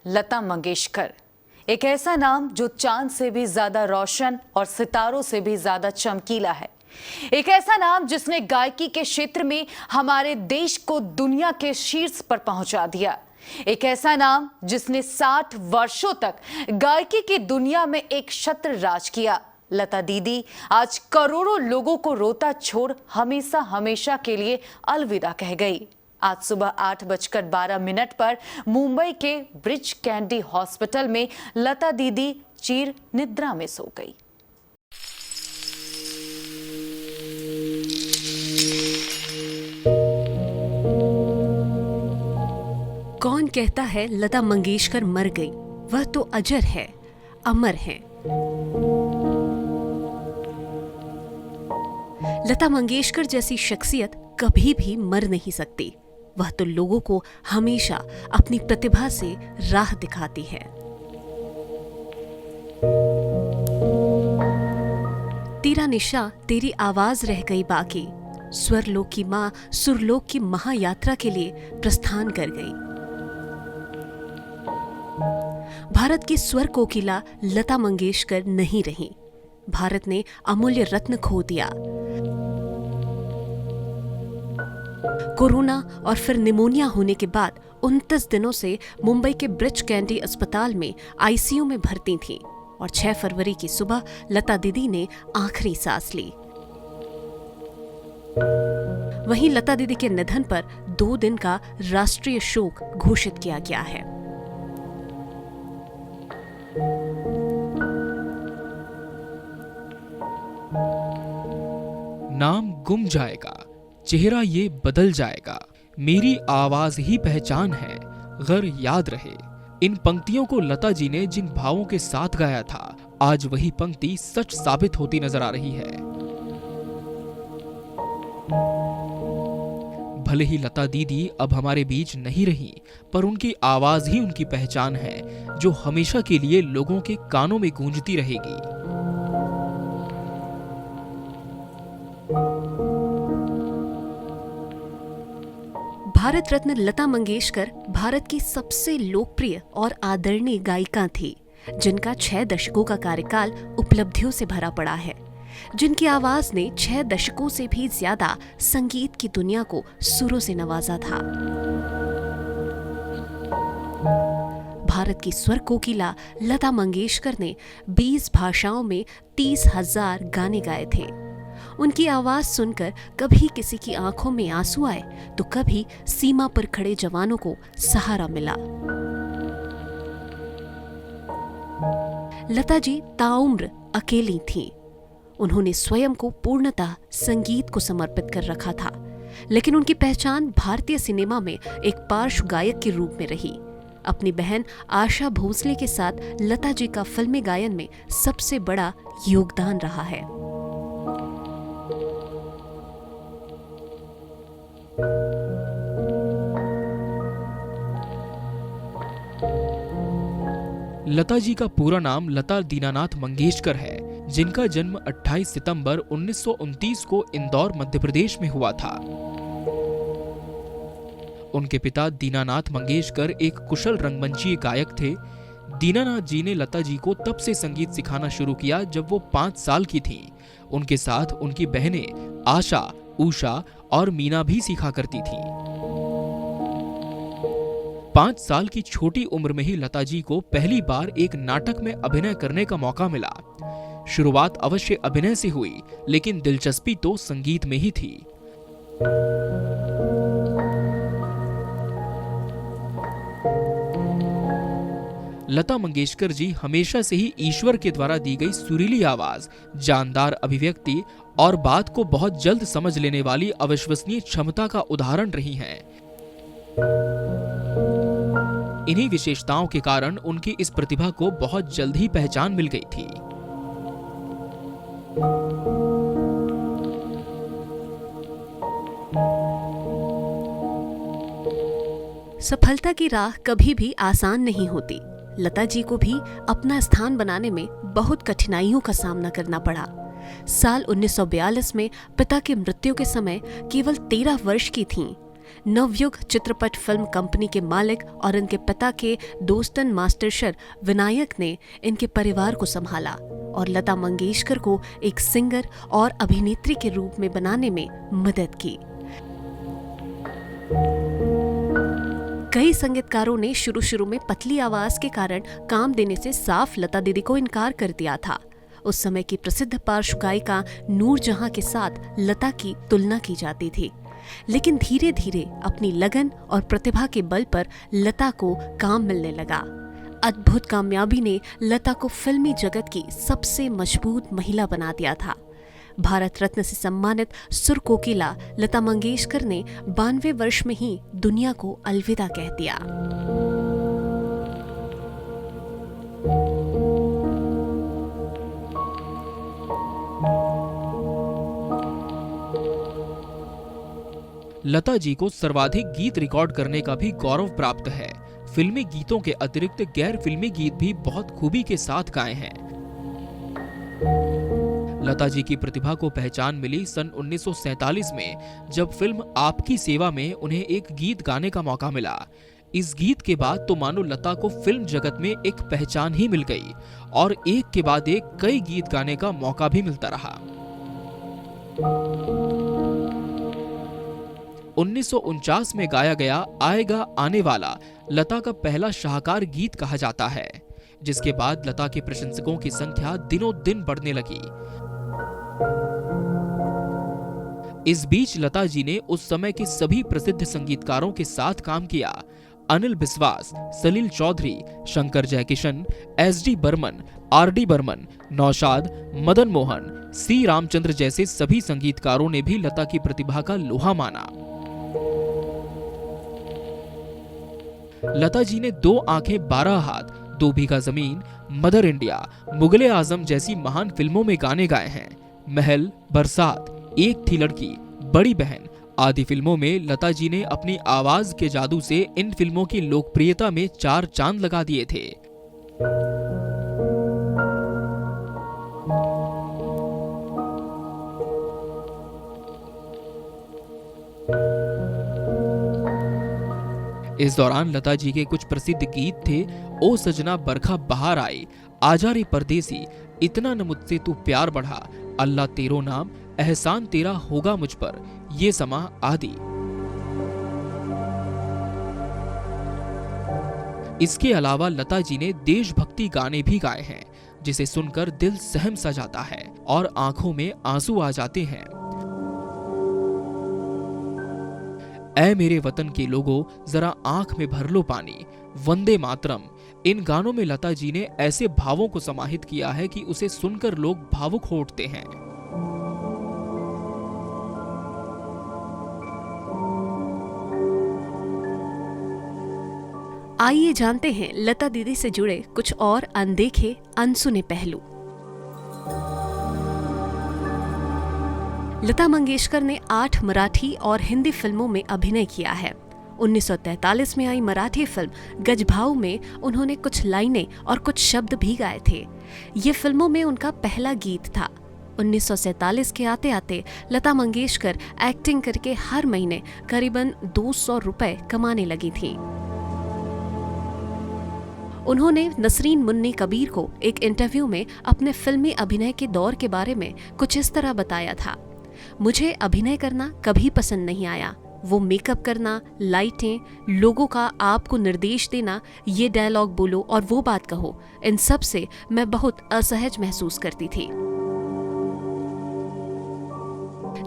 लता मंगेशकर। एक ऐसा नाम जो चांद से भी ज्यादा रोशन और सितारों से भी ज्यादा चमकीला है। एक ऐसा नाम जिसने गायकी के क्षेत्र में हमारे देश को दुनिया के शीर्ष पर पहुंचा दिया। एक ऐसा नाम जिसने 60 वर्षों तक गायकी की दुनिया में एक छत्र राज किया। लता दीदी आज करोड़ों लोगों को रोता छोड़ हमेशा हमेशा के लिए अलविदा कह गई। आज सुबह 8:12 पर मुंबई के ब्रिच कैंडी हॉस्पिटल में लता दीदी चीर निद्रा में सो गई। कौन कहता है लता मंगेशकर मर गई? वह तो अजर है, अमर है। लता मंगेशकर जैसी शख्सियत कभी भी मर नहीं सकती। वह तो लोगों को हमेशा अपनी प्रतिभा से राह दिखाती है। तेरा निशा तेरी आवाज रह गई बाकी, स्वरलोक की माँ सुरलोक की महायात्रा के लिए प्रस्थान कर गई। भारत की स्वर कोकिला लता मंगेशकर नहीं रही। भारत ने अमूल्य रत्न खो दिया। कोरोना और फिर निमोनिया होने के बाद 29 दिनों से मुंबई के ब्रिच कैंडी अस्पताल में आईसीयू में भर्ती थीं और 6 फरवरी की सुबह लता दीदी ने आखिरी सांस ली। वहीं लता दीदी के निधन पर 2 दिन का राष्ट्रीय शोक घोषित किया गया है। नाम गुम जाएगा, चेहरा ये बदल जाएगा, मेरी आवाज ही पहचान है, गर याद रहे। इन पंक्तियों को लता जी ने जिन भावों के साथ गाया था, आज वही पंक्ति सच साबित होती नजर आ रही है। भले ही लता दीदी अब हमारे बीच नहीं रही, पर उनकी आवाज ही उनकी पहचान है, जो हमेशा के लिए लोगों के कानों में गूंजती रहेगी। भारत रत्न लता मंगेशकर भारत की सबसे लोकप्रिय और आदरणीय गायिका थी, जिनका 6 दशकों का कार्यकाल उपलब्धियों से भरा पड़ा है, जिनकी आवाज ने 6 दशकों से भी ज्यादा संगीत की दुनिया को सुरों से नवाजा था। भारत की स्वर कोकिला लता मंगेशकर ने 20 भाषाओं में 30,000 गाने गाए थे। उनकी आवाज सुनकर कभी किसी की आंखों में आंसू आए तो कभी सीमा पर खड़े जवानों को सहारा मिला। लता जी ताउम्र अकेली थीं। उन्होंने स्वयं को पूर्णतः संगीत को समर्पित कर रखा था, लेकिन उनकी पहचान भारतीय सिनेमा में एक पार्श्व गायक के रूप में रही। अपनी बहन आशा भोसले के साथ लता जी का फिल्मी गायन में सबसे बड़ा योगदान रहा है। लता जी का पूरा नाम लता दीनानाथ मंगेशकर है, जिनका जन्म 28 सितंबर 1929 को इंदौर मध्य प्रदेश में हुआ था। उनके पिता दीनानाथ मंगेशकर एक कुशल रंगमंचीय गायक थे। दीनानाथ जी ने लता जी को तब से संगीत सिखाना शुरू किया जब वो 5 साल की थीं। उनके साथ उनकी बहनें आशा, उषा और मीना भी सीखा करती थीं। 5 साल की छोटी उम्र में ही लता जी को पहली बार एक नाटक में अभिनय करने का मौका मिला। शुरुआत अवश्य अभिनय से हुई, लेकिन दिलचस्पी तो संगीत में ही थी। लता मंगेशकर जी हमेशा से ही ईश्वर के द्वारा दी गई सुरीली आवाज, जानदार अभिव्यक्ति और बात को बहुत जल्द समझ लेने वाली अविश्वसनीय क्षमता का उदाहरण रही हैं। इन्हीं विशेषताओं के कारण उनकी इस प्रतिभा को बहुत जल्द ही पहचान मिल गई थी। सफलता की राह कभी भी आसान नहीं होती। लता जी को भी अपना स्थान बनाने में बहुत कठिनाइयों का सामना करना पड़ा। साल 1942 में पिता की मृत्यु के समय केवल 13 वर्ष की थीं, नवयुग चित्रपट फिल्म कंपनी के मालिक और इनके पिता के दोस्तन मास्टरशर विनायक ने इनके परिवार को संभाला और लता मंगेशकर को एक सिंगर और अभिनेत्री के रूप में बनाने में मदद की। कई संगीतकारों ने शुरू में पतली आवाज के कारण काम देने से साफ लता दीदी को इनकार कर दिया था। उस समय की प्रसिद्ध पार्श्व गायिका नूरजहां के साथ लता की तुलना की जाती थी, लेकिन धीरे धीरे अपनी लगन और प्रतिभा के बल पर लता को काम मिलने लगा। अद्भुत कामयाबी ने लता को फिल्मी जगत की सबसे मजबूत महिला बना दिया था। भारत रत्न से सम्मानित सुर कोकिला लता मंगेशकर ने 92 वर्ष में ही दुनिया को अलविदा कह दिया। लता जी को सर्वाधिक गीत रिकॉर्ड करने का भी गौरव प्राप्त है। फिल्मी गीतों के अतिरिक्त गैर फिल्मी गीत भी बहुत खूबी के साथ गाए हैं। लता जी की प्रतिभा को पहचान मिली सन 1947 में, जब फिल्म आपकी सेवा में उन्हें एक गीत गाने का मौका मिला। इस गीत के बाद तो मानो लता को फिल्म जगत में एक पहचान ही मिल गई और एक के बाद एक कई गीत गाने का मौका भी मिलता रहा। 1949 में गाया गया आएगा आने वाला लता का पहला शाहकार गीत कहा जाता है, जिसके बाद लता के प्रशंसकों की संख्या दिनों दिन बढ़ने लगी। इस बीच लता जी ने उस समय के सभी प्रसिद्ध संगीतकारों के साथ काम किया। अनिल बिस्वास, सलील चौधरी, शंकर जयकिशन, एस.डी. बर्मन, आर.डी. बर्मन, नौशाद, मदन मोहन, सी रामचंद्र जैसे सभी संगीतकारों ने भी लता की प्रतिभा का लोहा माना। लता जी ने 2 आंखें 12 हाथ, 2 बीघा जमीन, मदर इंडिया, मुगले आजम जैसी महान फिल्मों में गाने गाए हैं। महल, बरसात, एक थी लड़की, बड़ी बहन आदि फिल्मों में लता जी ने अपनी आवाज के जादू से इन फिल्मों की लोकप्रियता में 4 चांद लगा दिए थे। इस दौरान लता जी के कुछ प्रसिद्ध गीत थे ओ सजना बरखा बहार आई, आजा रे परदेसी, इतना न मुझसे तू प्यार बढ़ा, अल्लाह तेरो नाम, एहसान तेरा होगा मुझ पर, ये समा आदि। इसके अलावा लता जी ने देशभक्ति गाने भी गाए हैं, जिसे सुनकर दिल सहम सा जाता है और आंखों में आंसू आ जाते हैं। ऐ मेरे वतन के लोगों जरा आंख में भर लो पानी, वंदे मातरम, इन गानों में लता जी ने ऐसे भावों को समाहित किया है कि उसे सुनकर लोग भावुक हो उठते हैं। आइए जानते हैं लता दीदी से जुड़े कुछ और अनदेखे अनसुने पहलू। लता मंगेशकर ने 8 मराठी और हिंदी फिल्मों में अभिनय किया है। 1943 में आई मराठी फिल्म गजभाऊ में उन्होंने कुछ लाइनें और कुछ शब्द भी गाए थे। ये फिल्मों में उनका पहला गीत था। 1947 के आते आते लता मंगेशकर एक्टिंग करके हर महीने करीबन 200 रुपए कमाने लगी थीं। उन्होंने नसरीन मुन्नी कबीर को एक इंटरव्यू में अपने फिल्मी अभिनय के दौर के बारे में कुछ इस तरह बताया था, मुझे अभिनय करना कभी पसंद नहीं आया। वो मेकअप करना, लाइटें, लोगों का आपको निर्देश देना, ये डायलॉग बोलो और वो बात कहो, इन सब से मैं बहुत असहज महसूस करती थी।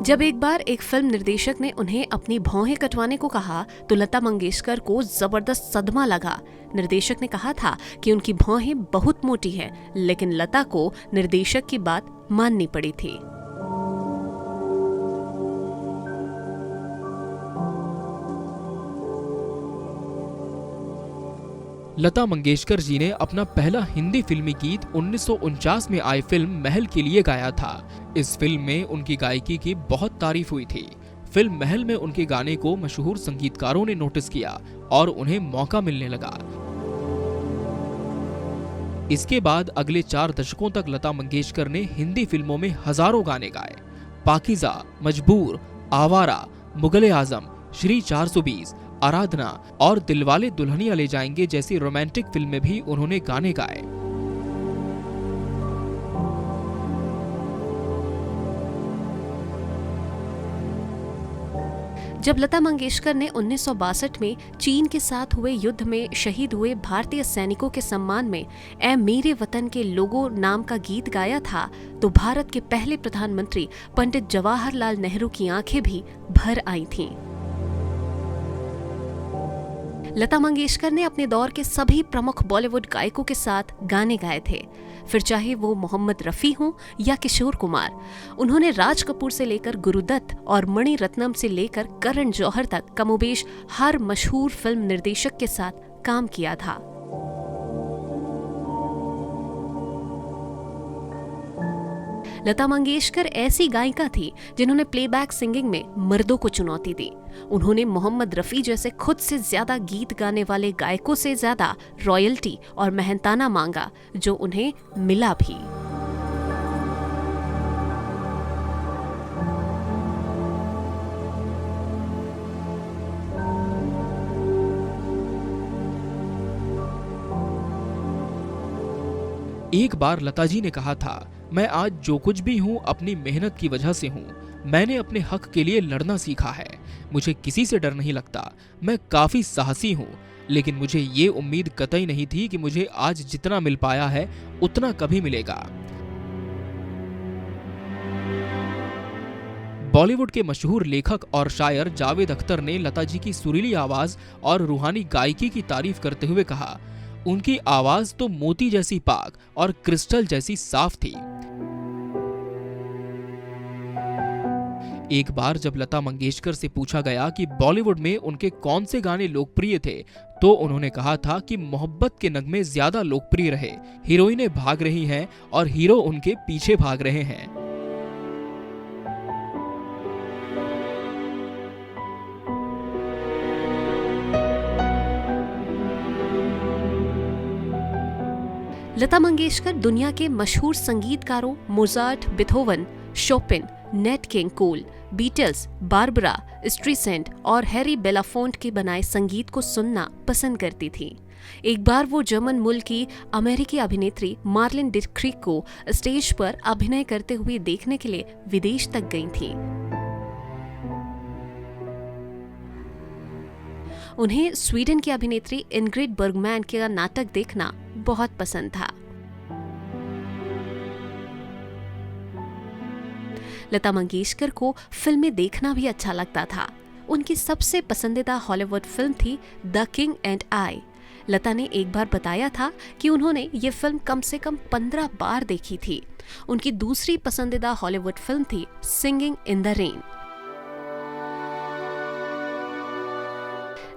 जब एक बार एक फिल्म निर्देशक ने उन्हें अपनी भौहें कटवाने को कहा तो लता मंगेशकर को जबरदस्त सदमा लगा। निर्देशक ने कहा था कि उनकी भौहें बहुत मोटी हैं, लेकिन लता को निर्देशक की बात माननी पड़ी थी। लता मंगेशकर जी ने अपना पहला हिंदी फिल्मी गीत 1949 में आई फिल्म महल के लिए गाया था। इस फिल्म में उनकी गायकी की बहुत तारीफ हुई थी। फिल्म महल में उनके गाने को मशहूर संगीतकारों ने नोटिस किया और उन्हें मौका मिलने लगा। इसके बाद अगले 4 दशकों तक लता मंगेशकर ने हिंदी फिल्मों में हजारों गाने गाए। पाकीज़ा, मजबूर, आवारा, मुगले आजम, श्री 420, आराधना और दिलवाले दुल्हनिया ले जाएंगे जैसी रोमांटिक फिल्म में भी उन्होंने गाने गाए। जब लता मंगेशकर ने 1962 में चीन के साथ हुए युद्ध में शहीद हुए भारतीय सैनिकों के सम्मान में ऐ मेरे वतन के लोगों नाम का गीत गाया था, तो भारत के पहले प्रधानमंत्री पंडित जवाहरलाल नेहरू की आंखें भी भर आई थीं। लता मंगेशकर ने अपने दौर के सभी प्रमुख बॉलीवुड गायकों के साथ गाने गाए थे, फिर चाहे वो मोहम्मद रफ़ी हों या किशोर कुमार। उन्होंने राज कपूर से लेकर गुरुदत्त और मणि रत्नम से लेकर करण जौहर तक कमोबेश हर मशहूर फिल्म निर्देशक के साथ काम किया था। लता मंगेशकर ऐसी गायिका थी जिन्होंने प्लेबैक सिंगिंग में मर्दों को चुनौती दी। उन्होंने मोहम्मद रफ़ी जैसे खुद से ज्यादा गीत गाने वाले गायकों से ज्यादा रॉयल्टी और मेहनताना मांगा, जो उन्हें मिला भी। एक बार लता जी ने कहा था, मैं आज जो कुछ भी हूँ अपनी मेहनत की वजह से हूँ। मैंने अपने हक के लिए लड़ना सीखा है। मुझे किसी से डर नहीं लगता। मैं काफी साहसी हूँ, लेकिन मुझे ये उम्मीद कतई नहीं थी कि मुझे आज जितना मिल पाया है उतना कभी मिलेगा। बॉलीवुड के मशहूर लेखक और शायर जावेद अख्तर ने लता जी की सुरीली आवाज और रूहानी गायकी की तारीफ करते हुए कहा, उनकी आवाज तो मोती जैसी पाक और क्रिस्टल जैसी साफ थी। एक बार जब लता मंगेशकर से पूछा गया कि बॉलीवुड में उनके कौन से गाने लोकप्रिय थे, तो उन्होंने कहा था कि मोहब्बत के नगमे ज्यादा लोकप्रिय रहे। हीरोइनें भाग रही हैं और हीरो उनके पीछे भाग रहे हैं। लता मंगेशकर दुनिया के मशहूर संगीतकारों मोजार्ट, बिथोवन, शोपिन, नेट किंग कोल, बीटल्स, बारबरा स्ट्रीसेंट और हैरी बेलाफोंट के बनाए संगीत को सुनना पसंद करती थी। एक बार वो जर्मन मूल की अमेरिकी अभिनेत्री मार्लिन डिक्रीक को स्टेज पर अभिनय करते हुए देखने के लिए विदेश तक गई थी। उन्हें स्वीडन की अभिनेत्री इनग्रिड बर्गमैन का नाटक देखना बहुत पसंद था। लता मंगेशकर को फिल्में देखना भी अच्छा लगता था। उनकी सबसे पसंदीदा हॉलीवुड फिल्म थी द किंग एंड आई। लता ने एक बार बताया था कि उन्होंने ये फिल्म कम से कम 15 बार देखी थी। उनकी दूसरी पसंदीदा हॉलीवुड फिल्म थी सिंगिंग इन द रेन।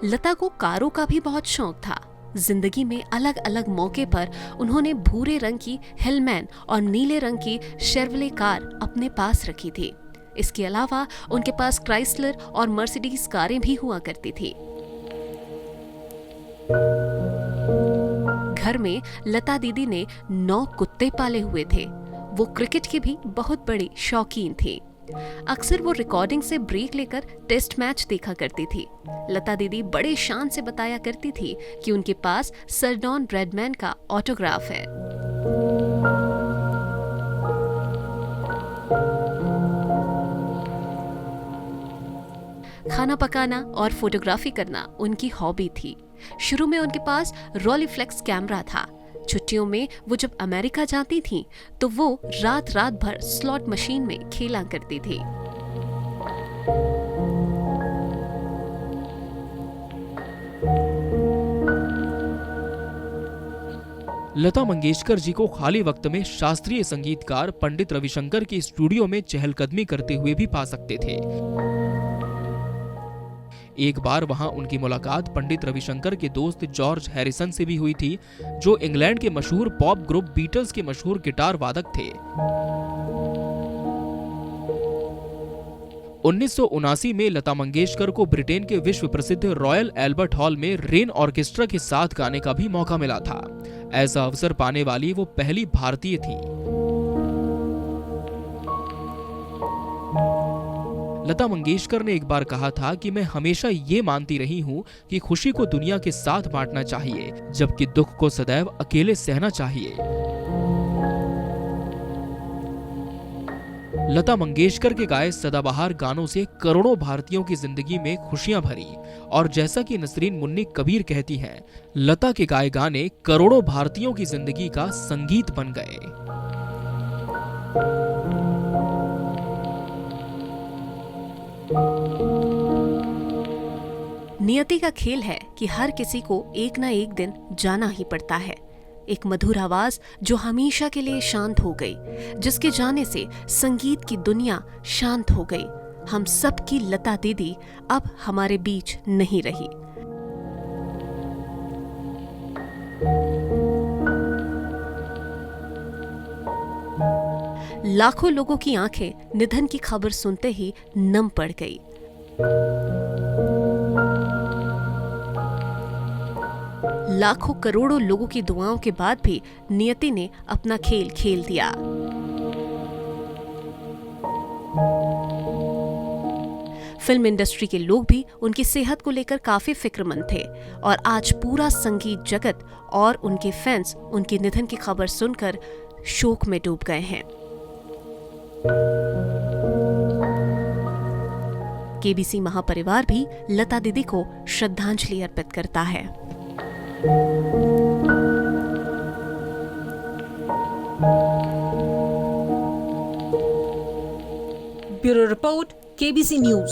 लता को कारों का भी बहुत शौक था। जिंदगी में अलग अलग मौके पर उन्होंने भूरे रंग की हिलमैन और नीले रंग की शेरवले कार अपने पास रखी थी। इसके अलावा उनके पास क्राइसलर और मर्सिडीज कारें भी हुआ करती थी। घर में लता दीदी ने 9 कुत्ते पाले हुए थे। वो क्रिकेट की भी बहुत बड़ी शौकीन थी। अक्सर वो रिकॉर्डिंग से ब्रेक लेकर टेस्ट मैच देखा करती थी। लता दीदी बड़े शान से बताया करती थी कि उनके पास सर डॉन ब्रैडमैन का ऑटोग्राफ है। खाना पकाना और फोटोग्राफी करना उनकी हॉबी थी। शुरू में उनके पास रोलिफ्लेक्स कैमरा था। छुट्टियों में वो जब अमेरिका जाती थीं, तो वो रात भर स्लॉट मशीन में खेला करती थी। लता मंगेशकर जी को खाली वक्त में शास्त्रीय संगीतकार पंडित रविशंकर के स्टूडियो में चहलकदमी करते हुए भी पा सकते थे। एक बार वहां उनकी मुलाकात पंडित रविशंकर के दोस्त जॉर्ज हैरिसन से भी हुई थी, जो इंग्लैंड के मशहूर पॉप ग्रुप बीटल्स के मशहूर गिटार वादक थे। 1979 में लता मंगेशकर को ब्रिटेन के विश्व प्रसिद्ध रॉयल एल्बर्ट हॉल में रेन ऑर्केस्ट्रा के साथ गाने का भी मौका मिला था। ऐसा अवसर पाने वाली वो पहली भारतीय थी। लता मंगेशकर ने एक बार कहा था कि मैं हमेशा ये मानती रही हूँ कि खुशी को दुनिया के साथ बांटना चाहिए, जबकि दुख को सदैव अकेले सहना चाहिए। लता मंगेशकर के गाए सदाबहार गानों से करोड़ों भारतीयों की जिंदगी में खुशियां भरी, और जैसा कि नसरीन मुन्नी कबीर कहती हैं, लता के गाए गाने करोड़ों भारतीयों की जिंदगी का संगीत बन गए। नियति का खेल है कि हर किसी को एक ना एक दिन जाना ही पड़ता है। एक मधुर आवाज जो हमेशा के लिए शांत हो गई, जिसके जाने से संगीत की दुनिया शांत हो गई। हम सब की लता दीदी अब हमारे बीच नहीं रही। लाखों लोगों की आंखें निधन की खबर सुनते ही नम पड़ गई। लाखों करोड़ों लोगों की दुआओं के बाद भी नियति ने अपना खेल खेल दिया। फिल्म इंडस्ट्री के लोग भी उनकी सेहत को लेकर काफी फिक्रमंद थे, और आज पूरा संगीत जगत और उनके फैंस उनके निधन की खबर सुनकर शोक में डूब गए हैं। केबीसी महापरिवार भी लता दीदी को श्रद्धांजलि अर्पित करता है। Bureau report, KBC news.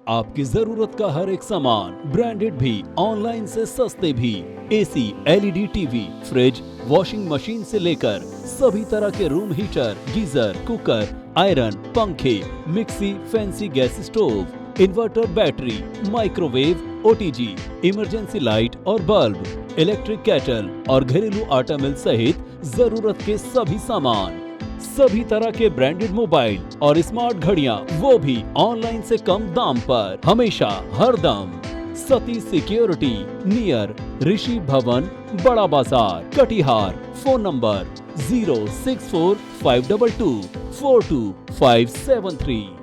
आपकी जरूरत का हर एक सामान, ब्रांडेड भी, ऑनलाइन से सस्ते भी। AC, LED TV, fridge, washing machine से लेकर सभी तरह के room heater, geyser, cooker, iron, पंखे, mixie, fancy gas stove, inverter, battery, microwave, OTG, emergency light और बल्ब, इलेक्ट्रिक केटल और घरेलू आटा मिल सहित जरूरत के सभी सामान, सभी तरह के ब्रांडेड मोबाइल और स्मार्ट घड़ियां, वो भी ऑनलाइन से कम दाम पर, हमेशा हर दम। सती सिक्योरिटी, नियर ऋषि भवन, बड़ा बाजार, कटिहार। Phone number 06452242573।